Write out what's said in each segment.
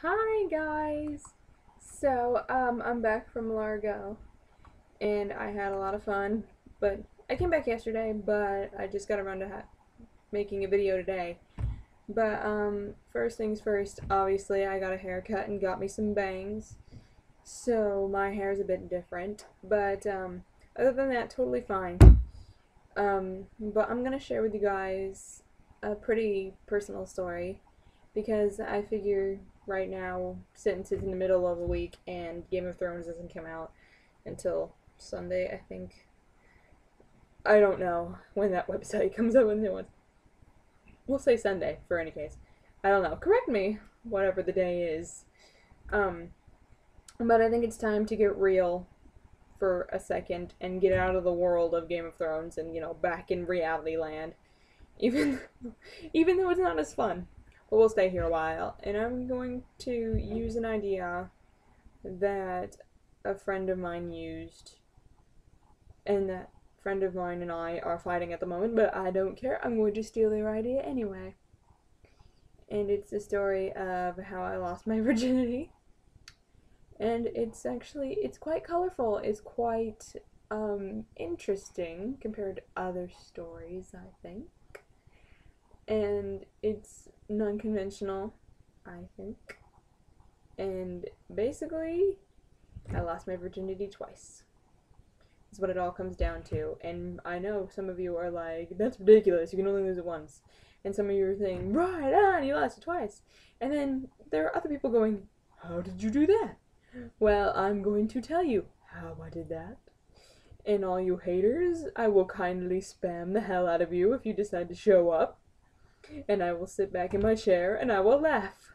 Hi guys! I'm back from Largo and I had a lot of fun, but I came back yesterday, but I just got around to making a video today. First things first, obviously I got a haircut and got me some bangs, so my hair is a bit different, but other than that, totally fine. But I'm gonna share with you guys a pretty personal story because I figure right now, since it's in the middle of the week and Game of Thrones doesn't come out until Sunday, I think. I don't know when that website comes out with new ones. We'll say Sunday for any case. I don't know. Correct me, whatever the day is. Um, but I think it's time to get real for a second and get out of the world of Game of Thrones and back in reality land. Even even though it's not as fun. But we'll stay here a while, and I'm going to use an idea that a friend of mine used, and that friend of mine and I are fighting at the moment, but I don't care. I'm going to steal their idea anyway. And it's the story of how I lost my virginity. And it's quite colorful. It's quite interesting compared to other stories, I think. And it's non-conventional, I think. And basically, I lost my virginity twice. That's what it all comes down to. And I know some of you are like, that's ridiculous, you can only lose it once. And some of you are saying, right on, you lost it twice. And then there are other people going, how did you do that? Well, I'm going to tell you how I did that. And all you haters, I will kindly spam the hell out of you if you decide to show up. And I will sit back in my chair and I will laugh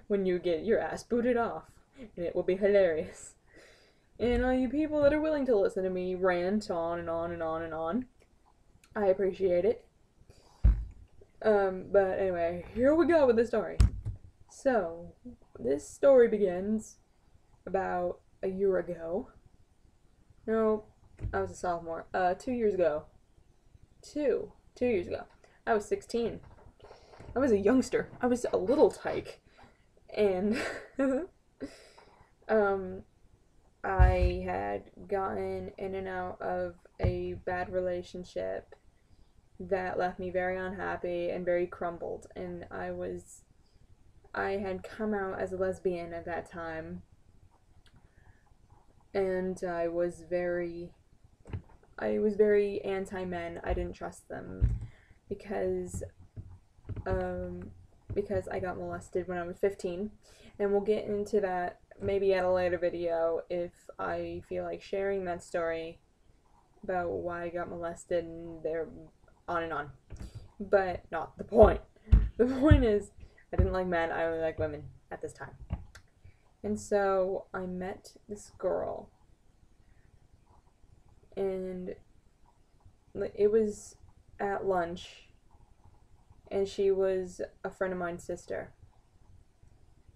when you get your ass booted off. And it will be hilarious. And all you people that are willing to listen to me rant on and on and on and on, I appreciate it. But anyway, here we go with the story. So, this story begins about a year ago. No, I was a sophomore. 2 years ago. Two years ago. I was 16. I was a youngster. I was a little tyke. And I had gotten in and out of a bad relationship that left me very unhappy and very crumbled. And I had come out as a lesbian at that time. And I was very anti-men. I didn't trust them because I got molested when I was 15, and we'll get into that maybe at a later video if I feel like sharing that story about why I got molested and there on and on. But not the point. The point is I didn't like men, I only liked women at this time. And so I met this girl, and it was at lunch, and she was a friend of mine's sister.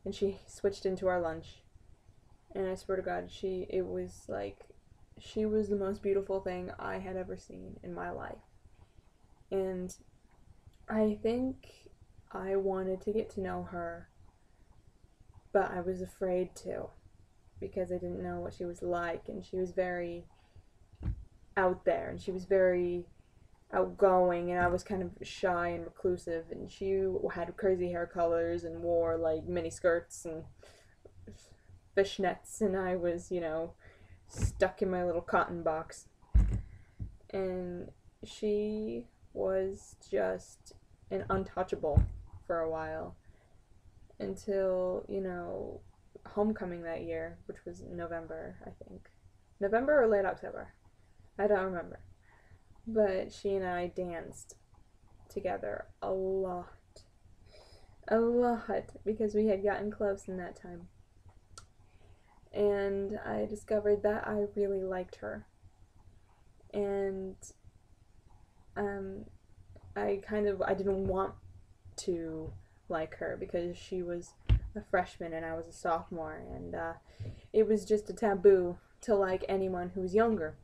And she switched into our lunch. And I swear to God, she was the most beautiful thing I had ever seen in my life. And I think I wanted to get to know her, but I was afraid to because I didn't know what she was like, and she was very out there, and she was very outgoing, and I was kind of shy and reclusive, and she had crazy hair colors and wore like mini skirts and fishnets, and I was, stuck in my little cotton box. And she was just an untouchable for a while until, homecoming that year, which was November, I think. November or late October? I don't remember. But she and I danced together a lot. A lot, because we had gotten close in that time. And I discovered that I really liked her. And I didn't want to like her because she was a freshman and I was a sophomore, and it was just a taboo to like anyone who was younger.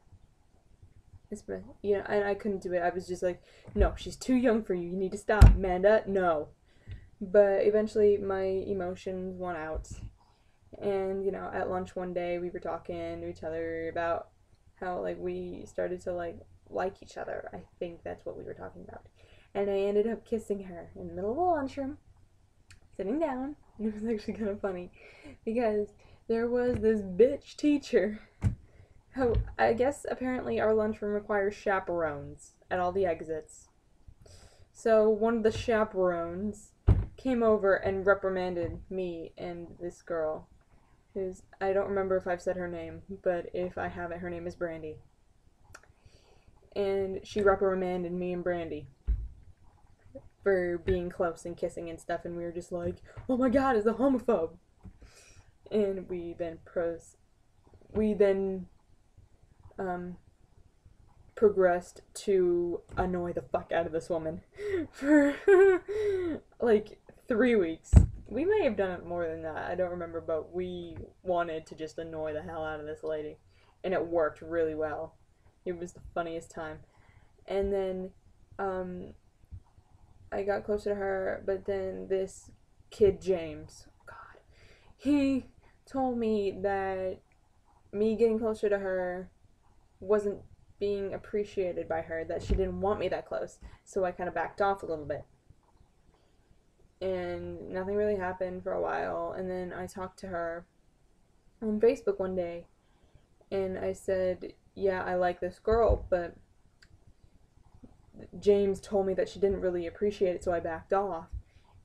And I couldn't do it. I was just like, no, she's too young for you. You need to stop, Amanda. No. But eventually my emotions won out. And, at lunch one day we were talking to each other about how, like, we started to, like each other. I think that's what we were talking about. And I ended up kissing her in the middle of the lunchroom, sitting down. And it was actually kind of funny because there was this bitch teacher who, I guess apparently our lunchroom requires chaperones at all the exits. So one of the chaperones came over and reprimanded me and this girl, who's, I don't remember if I've said her name, but if I haven't, her name is Brandy. And she reprimanded me and Brandy for being close and kissing and stuff, and we were just like, oh my god, it's a homophobe. And we then progressed to annoy the fuck out of this woman for like 3 weeks. We may have done it more than that, I don't remember, but we wanted to just annoy the hell out of this lady, and it worked really well. It was the funniest time. And then I got closer to her, but then this kid James, God, he told me that me getting closer to her wasn't being appreciated by her, that she didn't want me that close, so I kind of backed off a little bit. And nothing really happened for a while, and then I talked to her on Facebook one day, and I said, yeah, I like this girl, but James told me that she didn't really appreciate it, so I backed off.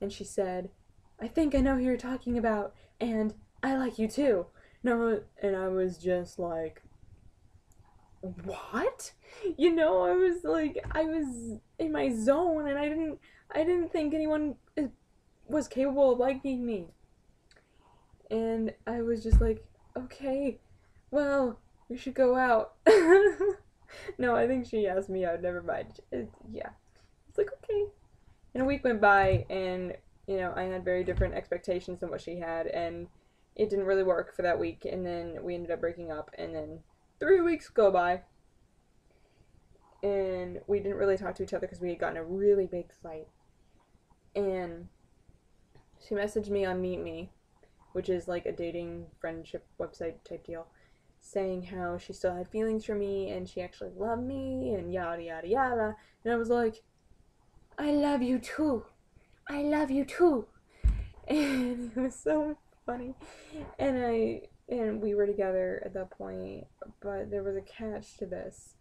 And she said, I think I know who you're talking about, and I like you too. No, and I was just like, what? I was like, I was in my zone, and I didn't think anyone was capable of liking me. And I was just like, okay, well, we should go out. No, I think she asked me out, never mind. Yeah. It's like, okay. And a week went by, and, I had very different expectations than what she had, and it didn't really work for that week, and then we ended up breaking up, and then 3 weeks go by, and we didn't really talk to each other because we had gotten a really big fight. And she messaged me on Meet Me, which is like a dating friendship website type deal, saying how she still had feelings for me and she actually loved me and yada yada yada. And I was like, I love you too. I love you too. And it was so funny. And we were together at that point, but there was a catch to this,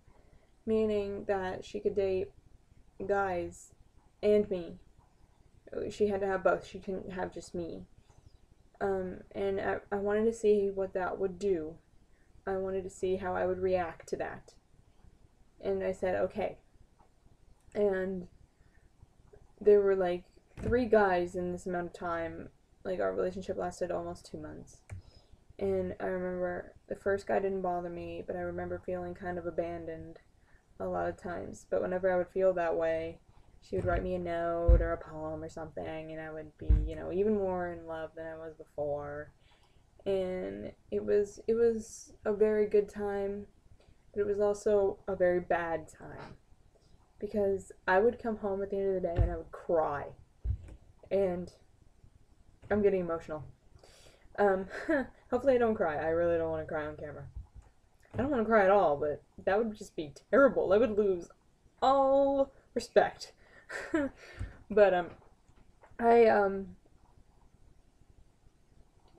meaning that she could date guys and me. She had to have both. She couldn't have just me. And I wanted to see what that would do. I wanted to see how I would react to that. And I said, okay. And there were like 3 guys in this amount of time. Like, our relationship lasted almost 2 months. And I remember the first guy didn't bother me, but I remember feeling kind of abandoned a lot of times. But whenever I would feel that way, she would write me a note or a poem or something, and I would be, even more in love than I was before. And it was a very good time, but it was also a very bad time, because I would come home at the end of the day and I would cry. And I'm getting emotional. Hopefully I don't cry. I really don't want to cry on camera. I don't want to cry at all, but that would just be terrible. I would lose all respect. But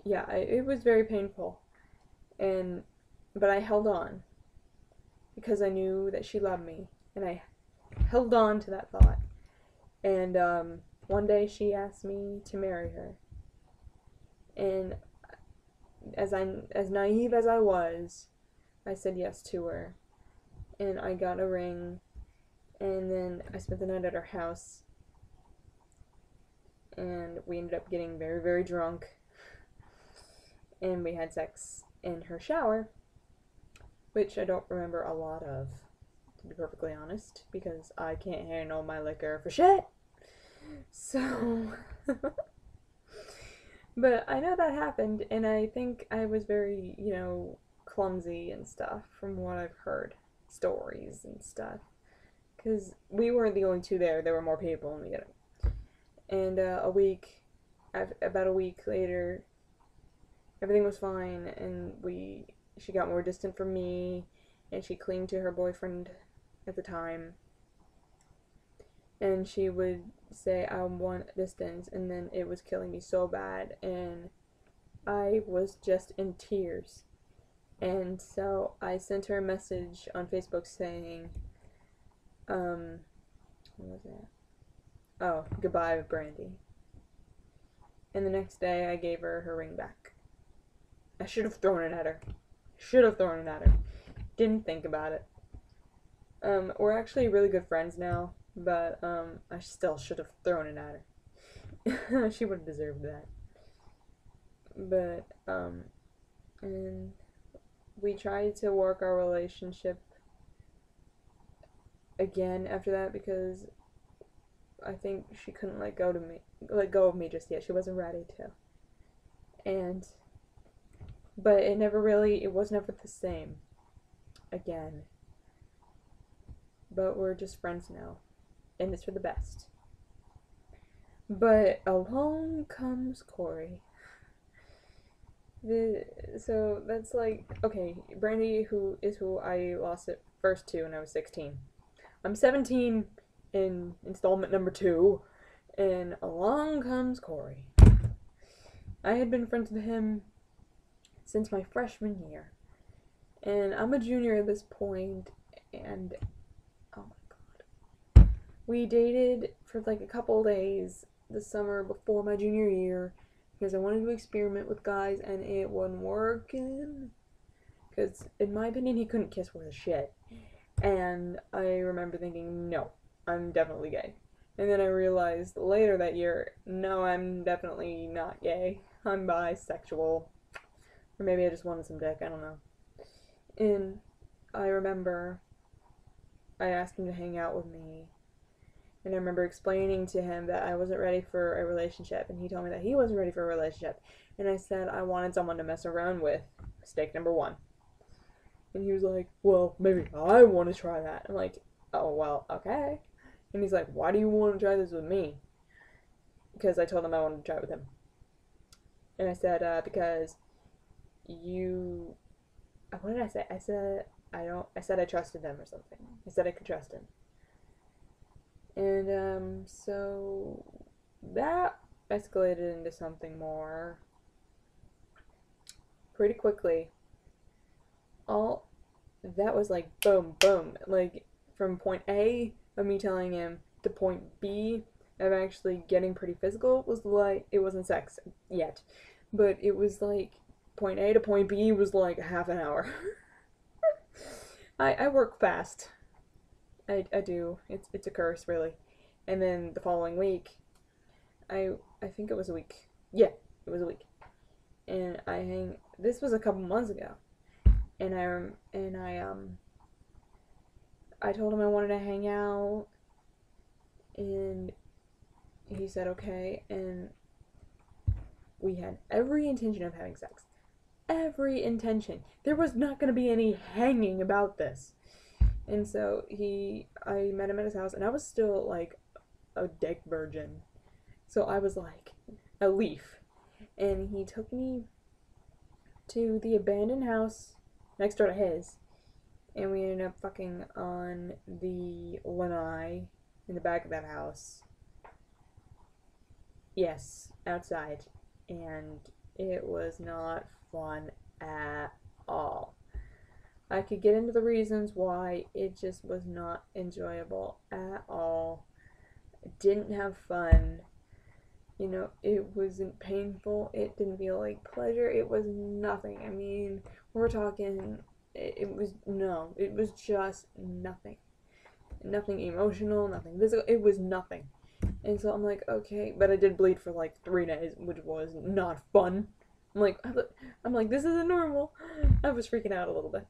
it was very painful, but I held on because I knew that she loved me, and I held on to that thought. And one day she asked me to marry her, and as naive as I was, I said yes to her, and I got a ring. And then I spent the night at her house, and we ended up getting very, very drunk, and we had sex in her shower, which I don't remember a lot of, to be perfectly honest, because I can't handle my liquor for shit. So, but I know that happened, and I think I was very, clumsy and stuff from what I've heard, stories and stuff. Because we weren't the only 2 there. There were more people in the And about a week later, everything was fine, and she got more distant from me, and she clinged to her boyfriend at the time, and she would say, I want distance, and then it was killing me so bad, and I was just in tears. And so I sent her a message on Facebook saying, what was that? Oh, goodbye, Brandy. And the next day I gave her her ring back. I should have thrown it at her. Didn't think about it. We're actually really good friends now, but I still should have thrown it at her. She would have deserved that. But and we tried to work our relationship again after that because I think she couldn't let go of me just yet. She wasn't ready to. But it was never the same again. But we're just friends now, and it's for the best. But along comes Corey. So that's like, okay, Brandy, who I lost it first to when I was 16. I'm 17 in installment number 2, and along comes Corey. I had been friends with him since my freshman year, and I'm a junior at this point, and oh my god. We dated for like a couple days the summer before my junior year because I wanted to experiment with guys and it wasn't working. Because, in my opinion, he couldn't kiss worth a shit. And I remember thinking, no, I'm definitely gay. And then I realized later that year, no, I'm definitely not gay. I'm bisexual. Or maybe I just wanted some dick, I don't know. And I remember I asked him to hang out with me. And I remember explaining to him that I wasn't ready for a relationship. And he told me that he wasn't ready for a relationship. And I said I wanted someone to mess around with. Mistake number 1. And he was like, well, maybe I want to try that. I'm like, oh, well, okay. And he's like, why do you want to try this with me? Because I told him I wanted to try it with him. And I said, because you... What did I say? I said I trusted him or something. I said I could trust him. And, so that escalated into something more pretty quickly. All that was like boom, boom. Like from point A of me telling him to point B of actually getting pretty physical was like, it wasn't sex yet, but it was like point A to point B was like half an hour. I work fast. I do. It's a curse, really. And then the following week, I think it was a week. Yeah, it was a week. And this was a couple months ago. And I told him I wanted to hang out, and he said okay, and we had every intention of having sex. Every intention. There was not going to be any hanging about this. And so I met him at his house, and I was still like a dick virgin. So I was like a leaf. And he took me to the abandoned house next door to his, and we ended up fucking on the lanai in the back of that house. Yes, outside. And it was not fun at all. I could get into the reasons why. It just was not enjoyable at all. I didn't have fun. You know, it wasn't painful. It didn't feel like pleasure. It was nothing. I mean, we're talking, it was just nothing. Nothing emotional, nothing physical. It was nothing. And so I'm like, okay, but I did bleed for like 3 days, which was not fun. I'm like, this isn't normal. I was freaking out a little bit.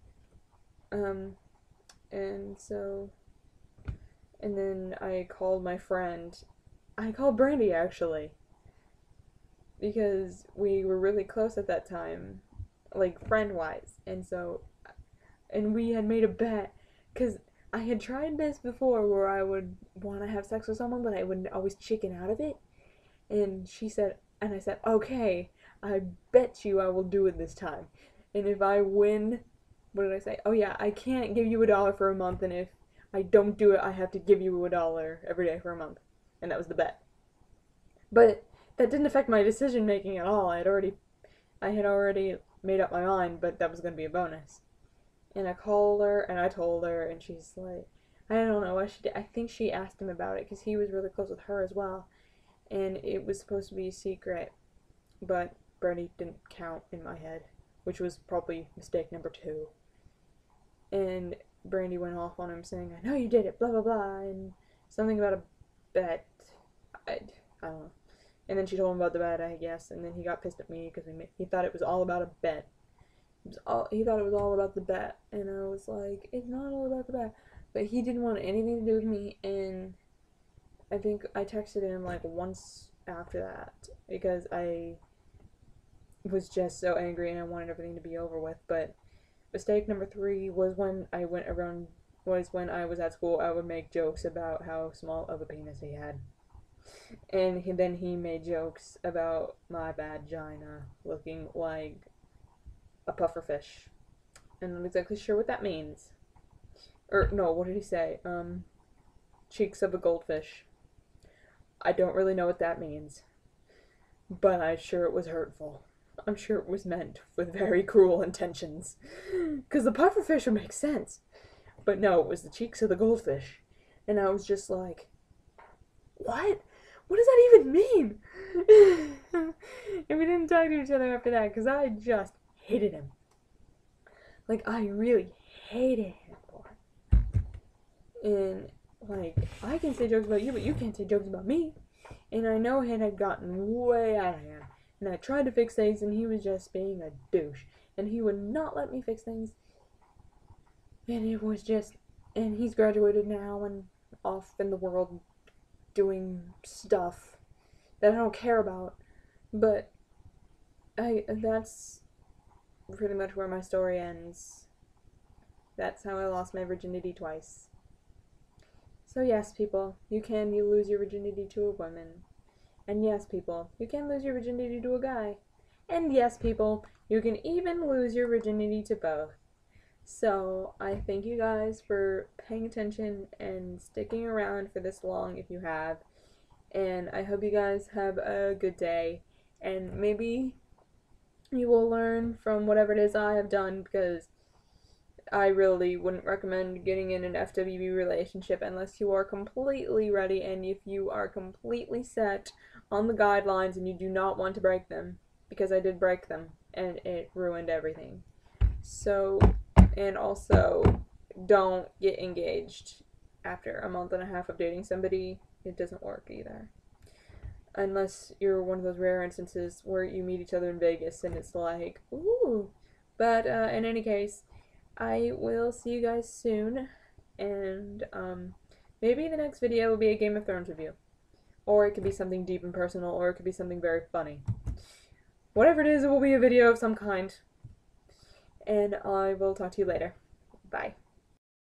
And then I called my friend. I called Brandy, actually, because we were really close at that time, like, friend-wise, and we had made a bet, because I had tried this before, where I would want to have sex with someone, but I would always chicken out of it, And she said, and I said, okay, I bet you I will do it this time. And if I win, what did I say? Oh yeah, I can't give you $1 for a month, and if I don't do it, I have to give you $1 every day for a month. And that was the bet. But that didn't affect my decision making at all. I had already made up my mind, but that was going to be a bonus. And I called her and I told her, and she's like, I don't know what she did. I think she asked him about it because he was really close with her as well. And it was supposed to be a secret, but Bernie didn't count in my head, which was probably mistake number 2. And Brandy went off on him saying, I know you did it, blah blah blah, and something about a bet. I don't know. And then she told him about the bet, I guess, and then he got pissed at me because he thought it was all about a bet. He thought it was all about the bet, and I was like, it's not all about the bet. But he didn't want anything to do with me, and I think I texted him like once after that because I was just so angry and I wanted everything to be over with. But mistake number 3 was when I was at school, I would make jokes about how small of a penis he had. And then he made jokes about my vagina looking like a pufferfish. I'm not exactly sure what that means. Or, no, what did he say? Cheeks of a goldfish. I don't really know what that means. But I'm sure it was hurtful. I'm sure it was meant with very cruel intentions. Because the pufferfish would make sense. But no, it was the cheeks of the goldfish. And I was just like, what? What does that even mean? And we didn't talk to each other after that because I just hated him. Like, I really hated him for it. And, like, I can say jokes about you, but you can't say jokes about me. And I know he had gotten way out of hand. And I tried to fix things, and he was just being a douche. And he would not let me fix things. And it was just... And he's graduated now and off in the world doing stuff that I don't care about. But that's pretty much where my story ends. That's how I lost my virginity twice. So yes, people, you lose your virginity to a woman. And yes, people, you can lose your virginity to a guy. And yes, people, you can even lose your virginity to both. So I thank you guys for paying attention and sticking around for this long if you have. And I hope you guys have a good day. And maybe you will learn from whatever it is I have done, because I really wouldn't recommend getting in an FWB relationship unless you are completely ready and if you are completely set on the guidelines and you do not want to break them, because I did break them and it ruined everything. So, and also, don't get engaged after a month and a half of dating somebody. It doesn't work either. Unless you're one of those rare instances where you meet each other in Vegas and it's like, ooh. But in any case, I will see you guys soon, and maybe the next video will be a Game of Thrones review. Or it could be something deep and personal, or it could be something very funny. Whatever it is, it will be a video of some kind. And I will talk to you later. Bye.